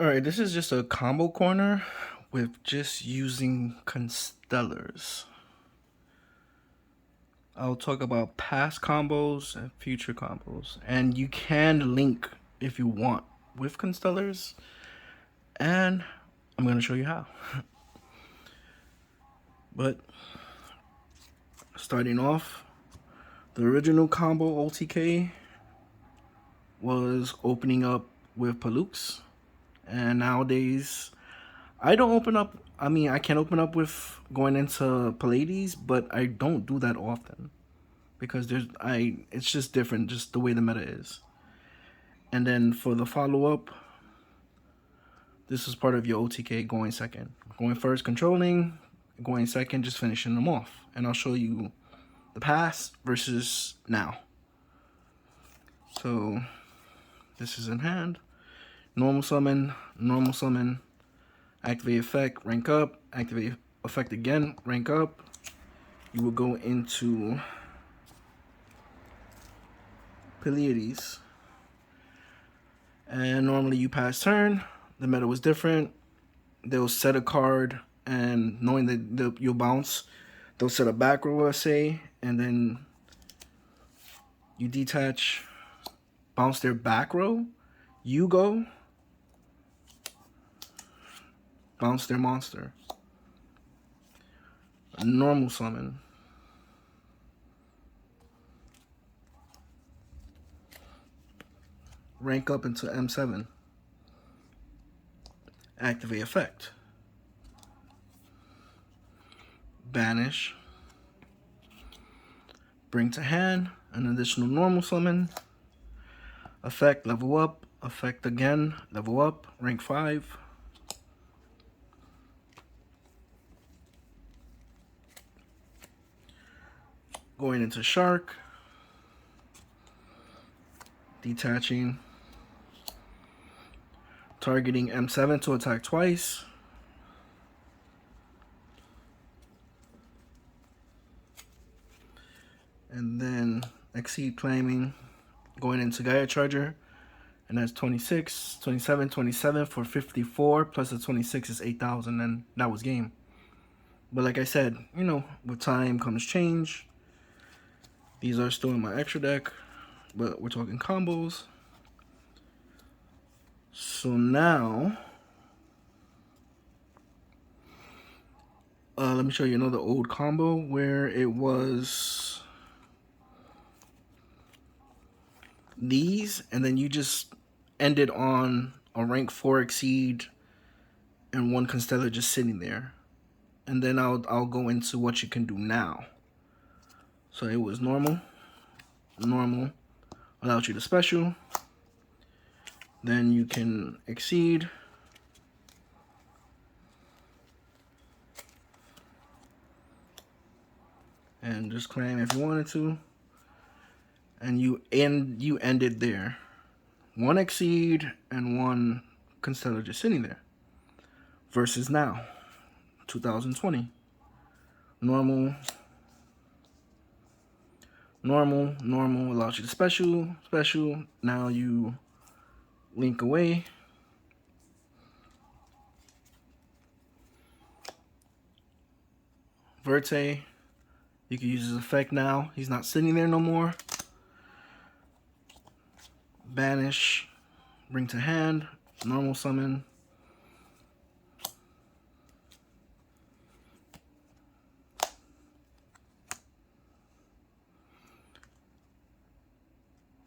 Alright, this is just a combo corner with just using Constellars. I'll talk about past combos and future combos. And you can link if you want with Constellars. And I'm going to show you how. But starting off, the original combo OTK was opening up with Palooks. And nowadays, I don't open up. I mean, I can open up with going into Pallades, but I don't do that often because it's just different, just the way the meta is. And then for the follow up, this is part of your OTK going second. Going first, controlling, going second, just finishing them off. And I'll show you the past versus now. So this is in hand. Normal summon, activate effect, rank up, activate effect again, rank up. You will go into Pleiades. And normally you pass turn. The meta was different. They'll set a card, and knowing that you'll bounce, they'll set a back row, let's say, and then you detach, bounce their back row. You go, bounce their monster. A normal summon. Rank up into M7. Activate effect. Banish. Bring to hand. An additional normal summon. Effect, level up. Effect again, level up. Rank 5. Going into Shark. Detaching. Targeting M7 to attack twice. And then exceed claiming. Going into Gaia Charger. And that's 26, 27, 27 for 54. Plus the 26 is 8,000. And that was game. But like I said, you know, with time comes change. These are still in my extra deck. But we're talking combos. So now, let me show you another old combo where it was these, and then you just ended on a rank 4 exceed and one Constellar just sitting there. And then I'll go into what you can do now. So it was normal, allowed you to special. Then you can exceed. And just claim if you wanted to. And you ended there. One exceed and one Constellar just sitting there. Versus now, 2020. Normal, allows you to special. Now you link away. Verte, you can use his effect now. He's not sitting there no more. Banish, bring to hand, normal summon.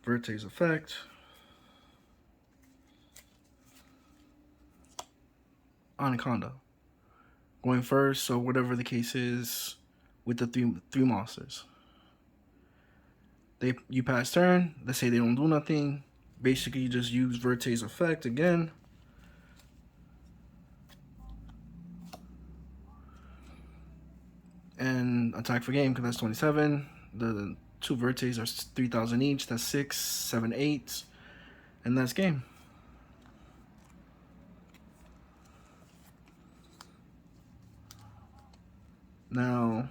Verte's effect. Anaconda. Going first, so whatever the case is with the three monsters. You pass turn, let's say they don't do nothing. Basically you just use Verte's effect again. And attack for game because that's 27. The two Vertes are 3,000 each. That's 6, 7, 8. And that's game. Now,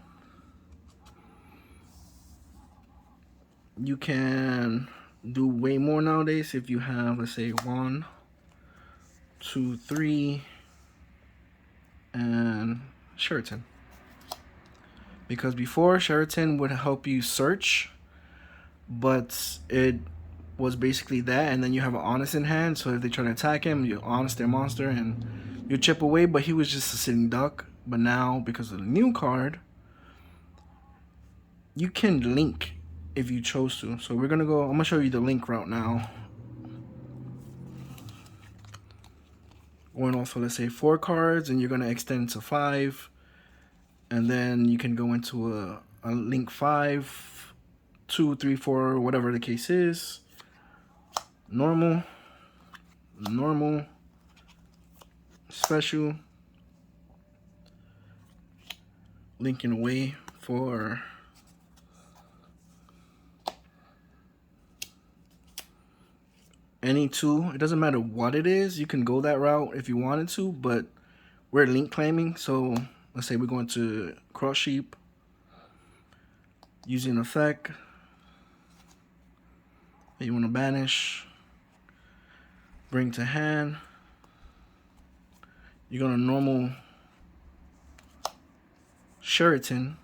you can do way more nowadays if you have, let's say, Juan 2, 3, and Sheraton. Because before, Sheraton would help you search, but it was basically that, and then you have an Honest in hand, so if they try to attack him, you Honest their monster, and you chip away, but he was just a sitting duck. But now, because of the new card, you can link if you chose to. So we're gonna go, I'm gonna show you the link route now. Going off of, let's say, 4 cards, and you're gonna extend to 5, and then you can go into a link 5, 2, 3, 4, whatever the case is. Normal, normal, special, linking away for any 2. It doesn't matter what it is. You can go that route if you wanted to, but we're link claiming. So let's say we're going to cross sheep, using effect that you want to banish, bring to hand. You're going to normal Sheraton,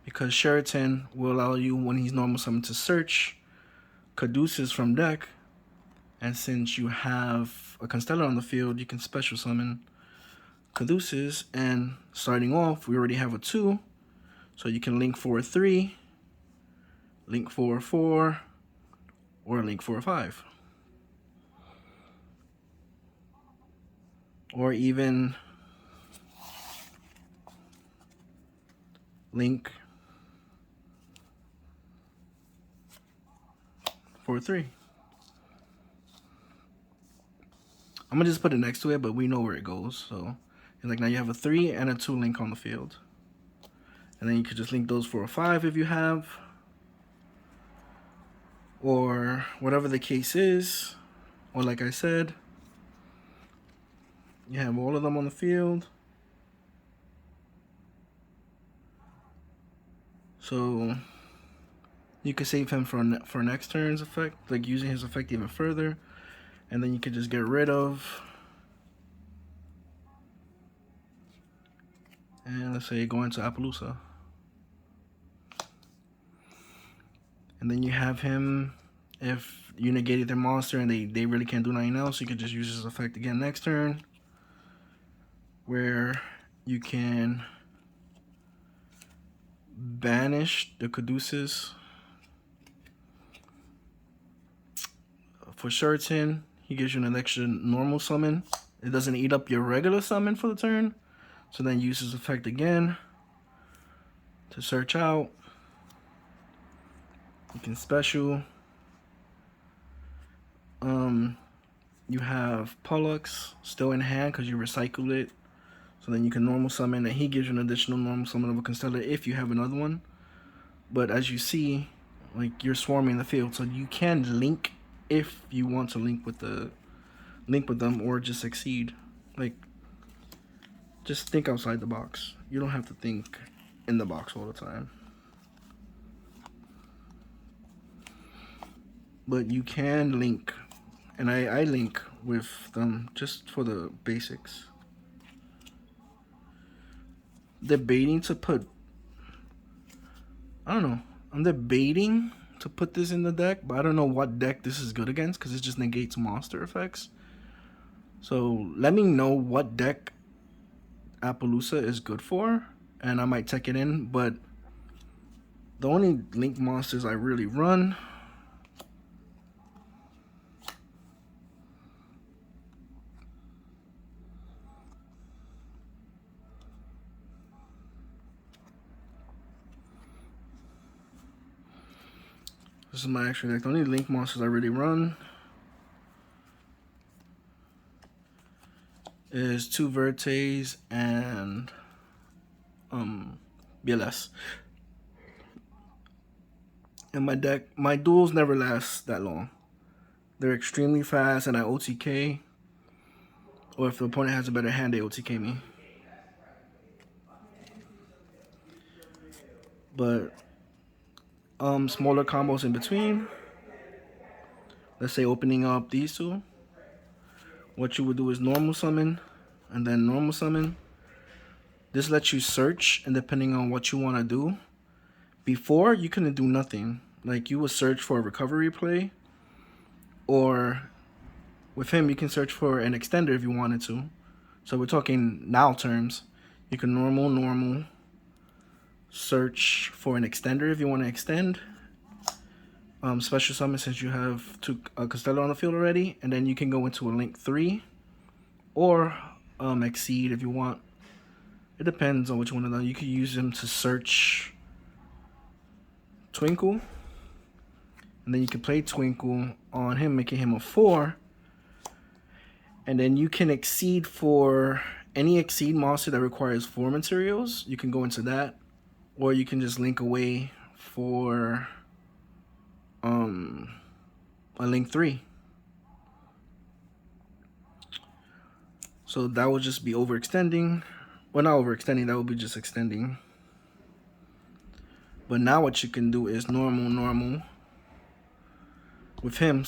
because Sheraton will allow you, when he's normal summoned, to search Caduceus from deck. And since you have a Constellar on the field, you can special summon Caduceus. And starting off, we already have a 2. So you can link for a 3, link for a 4, or link for a 5. Or even link for a 3. I'm gonna just put it next to it, but we know where it goes. So, and like now you have a 3 and a 2 link on the field, and then you could just link those for a 5 if you have, or whatever the case is. Or like I said, you have all of them on the field. So you could save him for next turn's effect, like using his effect even further. And then you could just get rid of, and let's say go into Appaloosa. And then you have him, if you negated their monster and they really can't do nothing else, you could just use his effect again next turn, where you can banish the Caduceus. For Sheraton, he gives you an extra normal summon. It doesn't eat up your regular summon for the turn. So then use his effect again to search out. You can special. You have Pollux still in hand because you recycled it. So then you can normal summon, and he gives you an additional normal summon of a Constellar if you have another one. But as you see, like, you're swarming the field, so you can link if you want to link with them, or just succeed. Like, just think outside the box. You don't have to think in the box all the time. But you can link, and I link with them just for the basics. Debating to put, I don't know, I'm debating to put this in the deck, but I don't know what deck this is good against because it just negates monster effects. So let me know what deck Appaloosa is good for, and I might take it in. But the only link monsters I really run this is my actual deck. The only link monsters I really run is 2 Vertes and BLS. And my deck, my duels never last that long. They're extremely fast, and I OTK. Or if the opponent has a better hand, they OTK me. But smaller combos in between. Let's say opening up these 2. what you would do is normal summon, and then normal summon. This lets you search, and depending on what you want to do, before you couldn't do nothing. Like you would search for a recovery play, or with him you can search for an extender if you wanted to. So we're talking now terms. You can normal, search for an extender if you want to extend. Special summon since you have two Constellar on the field already, and then you can go into a link 3 or exceed if you want. It depends on what you want to do. You could use them to search Twinkle, and then you can play Twinkle on him, making him a 4. And then you can exceed for any exceed monster that requires 4 materials. You can go into that, or you can just link away for a link 3. So that would just be overextending. Well, not overextending, that would be just extending. But now what you can do is normal. With him,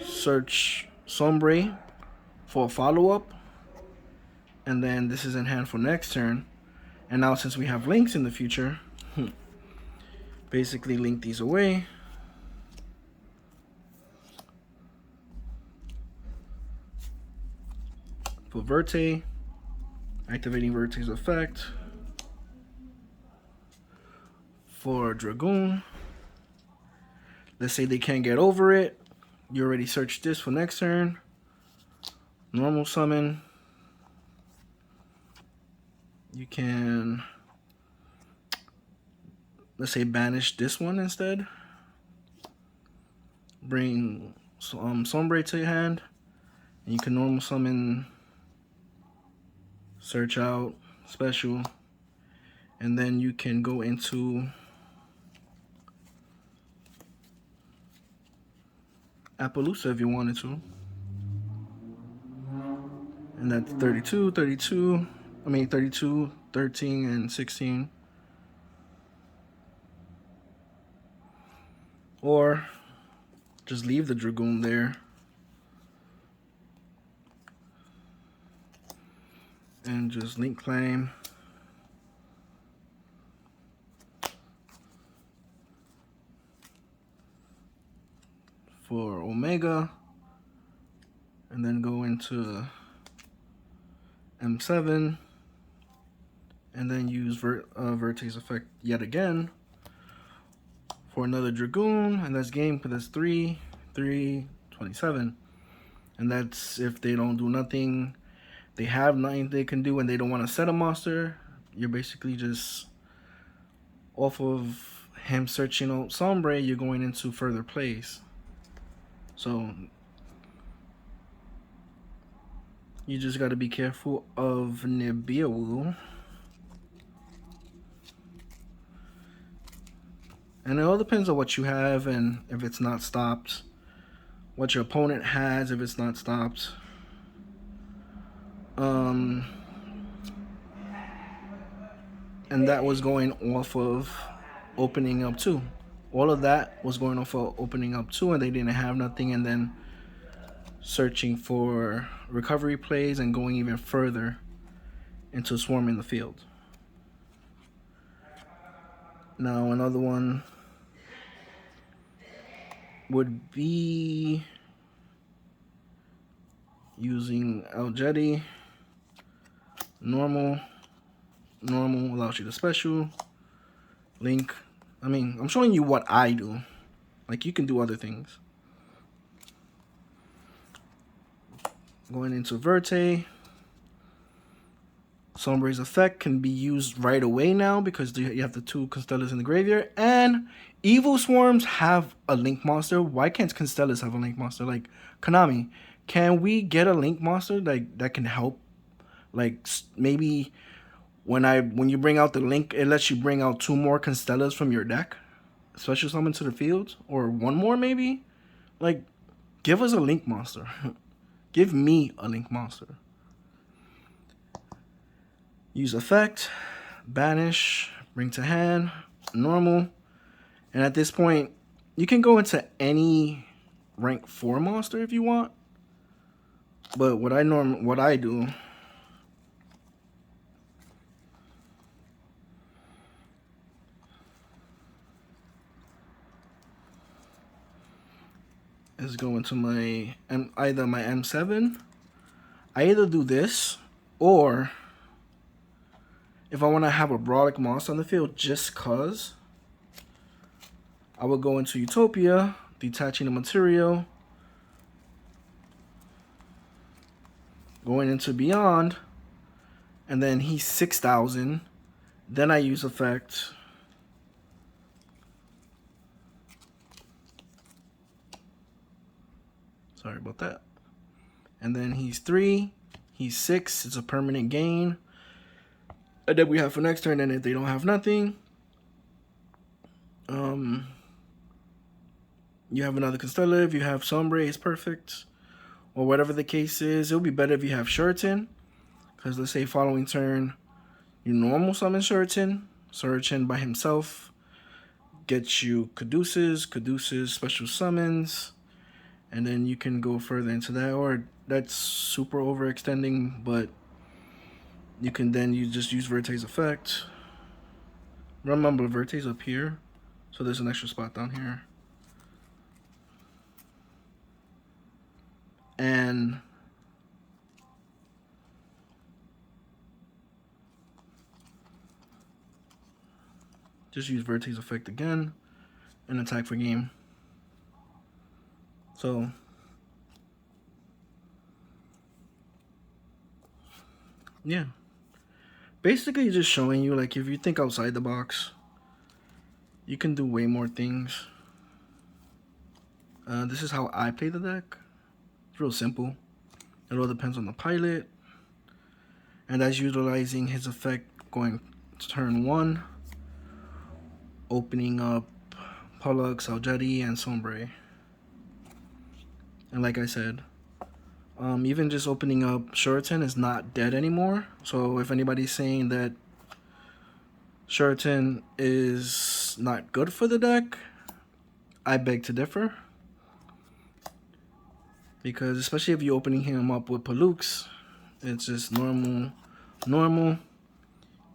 search Sombre for a follow-up. And then this is in hand for next turn. And now since we have links in the future, basically link these away. For Verte, activating Verte's effect. For Dragoon, let's say they can't get over it. You already searched this for next turn. Normal summon. You can, let's say, banish this one instead. Bring Sombre to your hand. And you can normal summon, search out, special. And then you can go into Appaloosa if you wanted to. And that's 32, 13, and 16. Or just leave the Dragoon there. And just link claim. For Omega. And then go into M7. And then use Vertex effect yet again for another Dragoon. And that's game, because that's 3, 27. And that's if they don't do nothing. They have nothing they can do and they don't want to set a monster. You're basically just off of him searching out Sombre, you're going into further plays. So you just got to be careful of Nibiru. And it all depends on what you have and if it's not stopped. What your opponent has if it's not stopped. And that was going off of opening up 2. All of that was going off of opening up 2, and they didn't have nothing, and then searching for recovery plays and going even further into swarming the field. Now another one would be using Algeti. Normal allows you to special. Link. I'm showing you what I do. Like, you can do other things. Going into Verte. Sombre's effect can be used right away now because you have the 2 Constellars in the graveyard. And Evil Swarms have a Link monster. Why can't Constellars have a Link monster? Like, Konami, can we get a Link monster that can help? Like, maybe when you bring out the Link, it lets you bring out 2 more Constellars from your deck. Special summon to the field. Or 1 more, maybe? Like, give us a Link monster. Give me a Link monster. Use effect, banish, bring to hand, normal. And at this point, you can go into any rank 4 monster if you want. But what I do is go into my either my M7. I either do this, or if I want to have a Brolic monster on the field just cause, I would go into Utopia, detaching the material, going into Beyond, and then he's 6,000. Then I use effect. Sorry about that. And then he's 3, he's 6, it's a permanent gain. And then we have for next turn, and if they don't have nothing, you have another Constellar. If you have Sombre, it's perfect. Or whatever the case is, it'll be better if you have Shuriken. Because let's say following turn, you normal summon Shuriken. Shuriken by himself gets you Caduceus, special summons. And then you can go further into that. Or that's super overextending, but you can then just use Vertex effect. Remember, Vertex up here. So there's an extra spot down here. And just use Vertex effect again and attack for game. So yeah, basically just showing you, like, if you think outside the box, you can do way more things. This is how I play the deck. It's real simple. It all depends on the pilot, and that's utilizing his effect going to turn 1, opening up Pollux, Algetti, and Sombre. And like I said, even just opening up Shuriken is not dead anymore. So if anybody's saying that Shuriken is not good for the deck, I beg to differ. Because especially if you're opening him up with Pollux, it's just normal.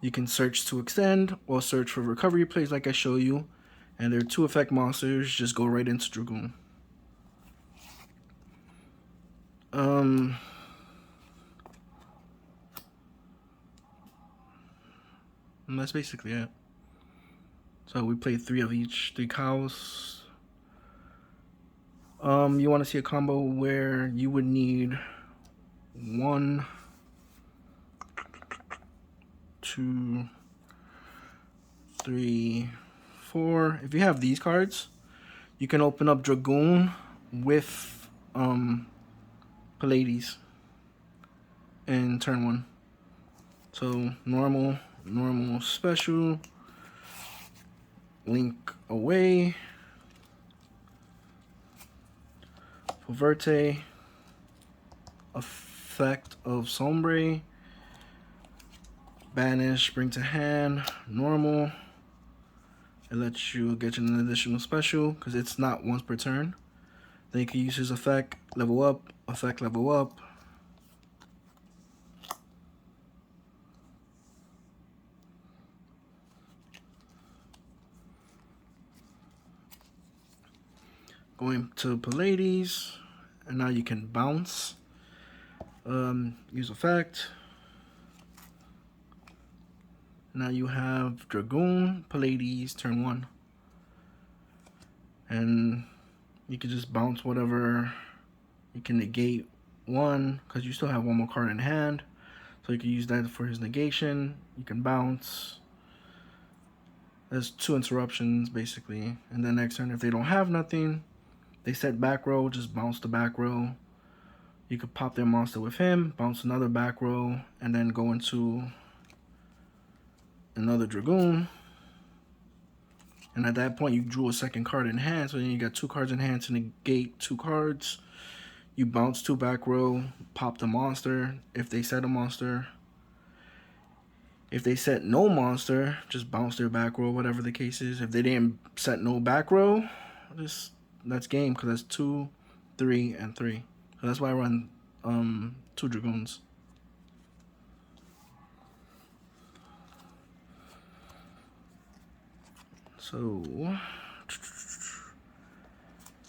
You can search to extend or search for recovery plays like I show you. And there are 2 effect monsters, just go right into Dragoon. And that's basically it. So we played 3 of each, 3 cows. You want to see a combo where you would need 1, 2, 3, 4. If you have these cards, you can open up Dragoon with Pallades in turn 1. So normal, special, link away, for Verte, effect of Sombre, banish, bring to hand, normal. It lets you get an additional special because it's not once per turn. Then you can use his effect, level up, effect, level up. Going to Pallades, and now you can bounce. Use effect. Now you have Dragoon, Pallades, turn 1. And you can just bounce whatever. You can negate 1, because you still have 1 more card in hand. So you can use that for his negation. You can bounce. There's 2 interruptions, basically. And then next turn, if they don't have nothing, they set back row, just bounce the back row. You could pop their monster with him, bounce another back row, and then go into another Dragoon. And at that point, you drew a second card in hand, so then you got 2 cards in hand to negate 2 cards. You bounce 2 back row, pop the monster if they set a monster. If they set no monster, just bounce their back row, whatever the case is. If they didn't set no back row, that's game, because that's 2 3, and 3. So that's why I run 2 Dragoons. So,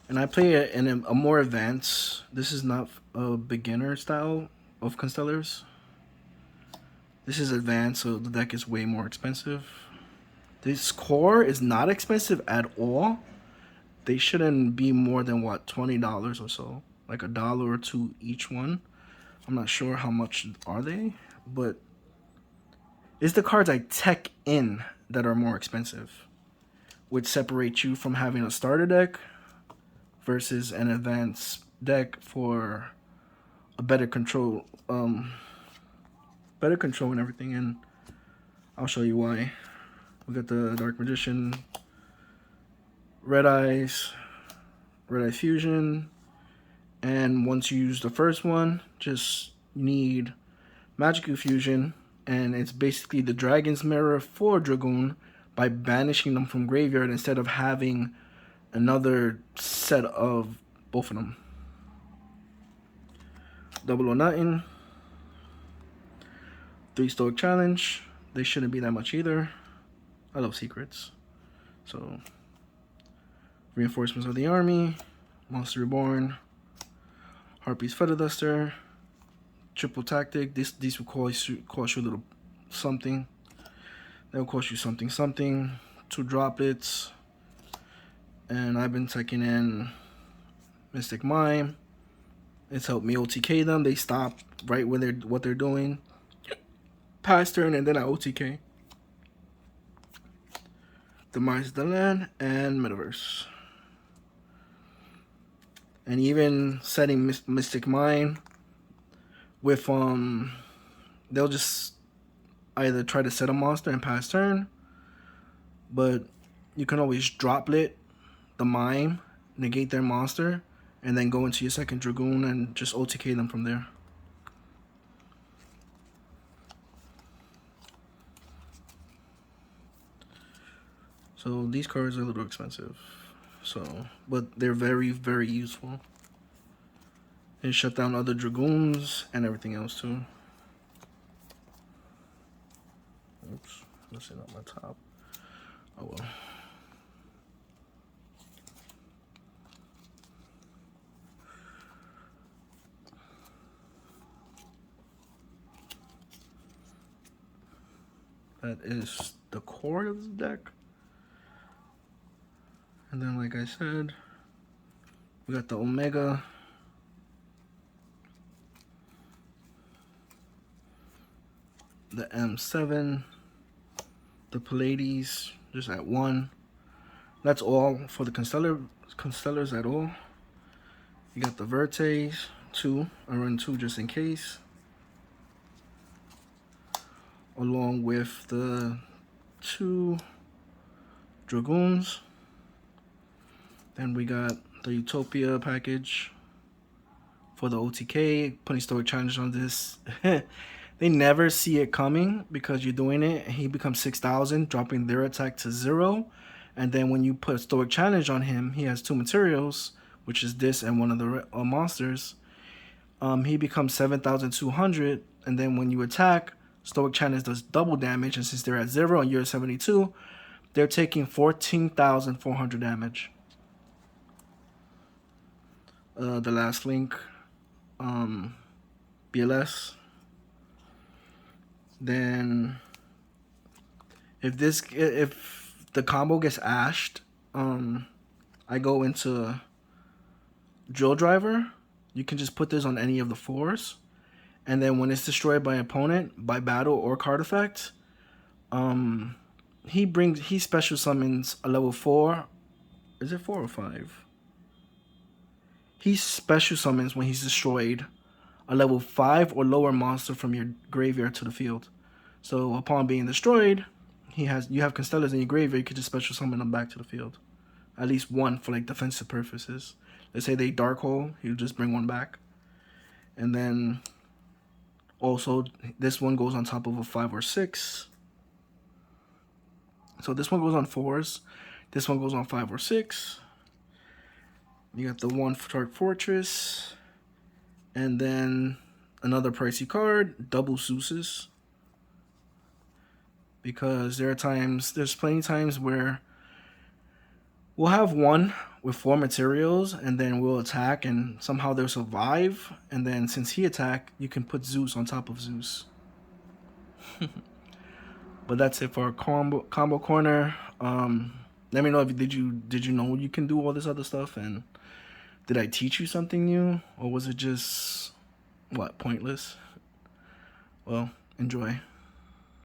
and I play it in a more advanced. This is not a beginner style of Constellars. This is advanced, so the deck is way more expensive. This core is not expensive at all. They shouldn't be more than what, $20 or so, like $1 or $2 each one. I'm not sure how much are they, but it's the cards I tech in that are more expensive, which separates you from having a starter deck versus an advanced deck for a better control, and everything. And I'll show you why. We got the Dark Magician, Red Eyes Fusion, and once you use the first one, just need Magic Fusion, and it's basically the Dragon's Mirror for Dragoon by banishing them from graveyard instead of having another set of both of them. Double or Nothing, 3 Stoic Challenge. They shouldn't be that much either. I love secrets. So, Reinforcements of the Army, Monster Reborn, Harpy's Feather Duster, Triple Tactic. These will cost you a little something. They'll cost you something. 2 droplets. And I've been taking in Mystic Mime. It's helped me OTK them. They stop right when what they're doing. Pass turn, and then I OTK. Demise the Land and Metaverse. And even setting Mystic Mime with they'll just either try to set a monster and pass turn, but you can always droplet the Mime, negate their monster, and then go into your second Dragoon and just OTK them from there. So these cards are a little expensive, but they're very, very useful. They shut down other Dragoons and everything else too. Oops, this is not my top. Oh well. That is the core of the deck. And then, like I said, we got the Omega, the M7, the Pleiades, just at 1. That's all for the Constellars at all. You got the Vertes, 2. I run 2 just in case. Along with the 2 Dragoons. Then we got the Utopia package for the OTK, putting Stoic Challenge on this. They never see it coming because you're doing it. He becomes 6,000, dropping their attack to 0. And then when you put a Stoic Challenge on him, he has 2 materials, which is this and one of the monsters. He becomes 7,200, and then when you attack, Stoic Challenge does double damage, and since they're at 0 and you're at 72, they're taking 14,400 damage. The last link, BLS. Then if the combo gets ashed, I go into Drill Driver. You can just put this on any of the 4s, and then when it's destroyed by an opponent by battle or card effect, he special summons a level 4. Is it 4 or 5? He special summons when he's destroyed a level 5 or lower monster from your graveyard to the field. So upon being destroyed, you have Constellars in your graveyard. You could just special summon them back to the field, at least one for like defensive purposes. Let's say they Dark Hole, you just bring one back, and then also this one goes on top of a 5 or 6. So this one goes on 4s, this one goes on 5 or 6. You got the one Dark Fortress, and then another pricey card, double Zeus's. Because there's plenty times where we'll have one with 4 materials, and then we'll attack, and somehow they'll survive. And then since he attack, you can put Zeus on top of Zeus. But that's it for our combo corner. Let me know if did you know you can do all this other stuff, and did I teach you something new, or was it just what, pointless? Well, enjoy.